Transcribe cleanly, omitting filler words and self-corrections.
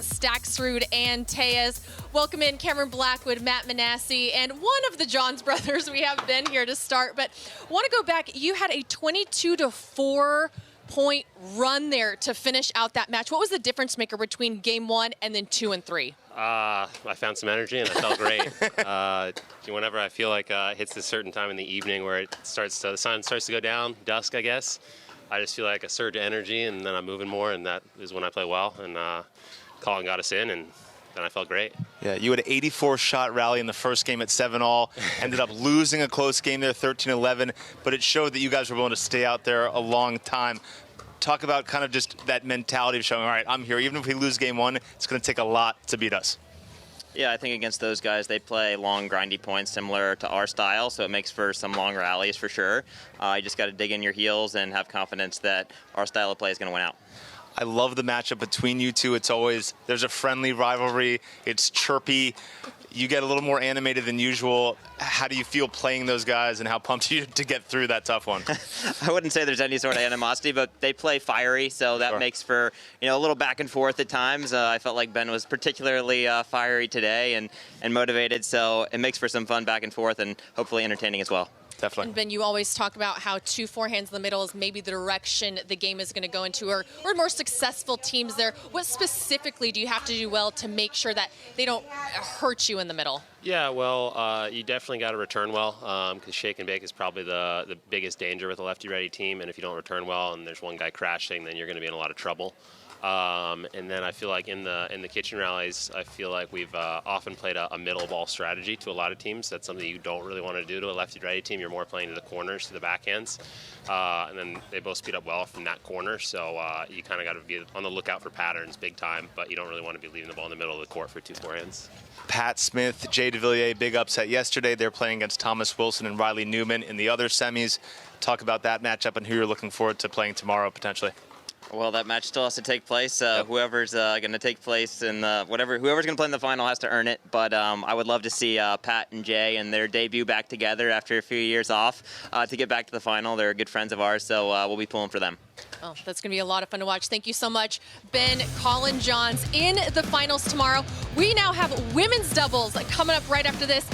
Staxrud and Tejas. Welcome in Cameron Blackwood, Matt Manassi, and one of the Johns brothers. We have Ben here to start, but want to go back. You had a 22-4 point run there to finish out that match. What was the difference maker between game 1 and then 2 and 3? I found some energy and I felt great. Whenever I feel like it hits a certain time in the evening where the sun starts to go down, dusk, I guess, I just feel like a surge of energy, and then I'm moving more, and that is when I play well. And Collin got us in, and then I felt great. Yeah, you had an 84-shot rally in the first game at 7-all, ended up losing a close game there, 13-11, but it showed that you guys were willing to stay out there a long time. Talk about kind of just that mentality of showing, all right, I'm here. Even if we lose game 1, it's going to take a lot to beat us. Yeah, I think against those guys, they play long, grindy points similar to our style, so it makes for some long rallies for sure. You just got to dig in your heels and have confidence that our style of play is going to win out. I love the matchup between you two. It's always, there's a friendly rivalry. It's chirpy. You get a little more animated than usual. How do you feel playing those guys, and how pumped are you to get through that tough one? I wouldn't say there's any sort of animosity, but they play fiery, so that makes for a little back and forth at times. I felt like Ben was particularly fiery today and motivated, so it makes for some fun back and forth and hopefully entertaining as well. Definitely. And Ben, you always talk about how 2 forehands in the middle is maybe the direction the game is going to go into, or more successful teams there. What specifically do you have to do well to make sure that they don't hurt you in the middle? Yeah, well, you definitely got to return well, because shake and bake is probably the biggest danger with a lefty-righty team, and if you don't return well and there's one guy crashing, then you're going to be in a lot of trouble. And then I feel like in the kitchen rallies, I feel like we've often played a middle ball strategy to a lot of teams. That's something you don't really want to do to a lefty-righty team. You're more playing to the corners, to the backhands. And then they both speed up well from that corner. So you kind of got to be on the lookout for patterns big time, but you don't really want to be leaving the ball in the middle of the court for 2 forehands. Pat Smith, Jay DeVilliers, big upset yesterday. They're playing against Thomas Wilson and Riley Newman in the other semis. Talk about that matchup and who you're looking forward to playing tomorrow, potentially. Well, that match still has to take place. Whoever's going to take place in whoever's going to play in the final has to earn it. But I would love to see Pat and Jay and their debut back together after a few years off to get back to the final. They're good friends of ours, so we'll be pulling for them. Oh, that's going to be a lot of fun to watch. Thank you so much, Ben, Collin, Johns in the finals tomorrow. We now have women's doubles coming up right after this.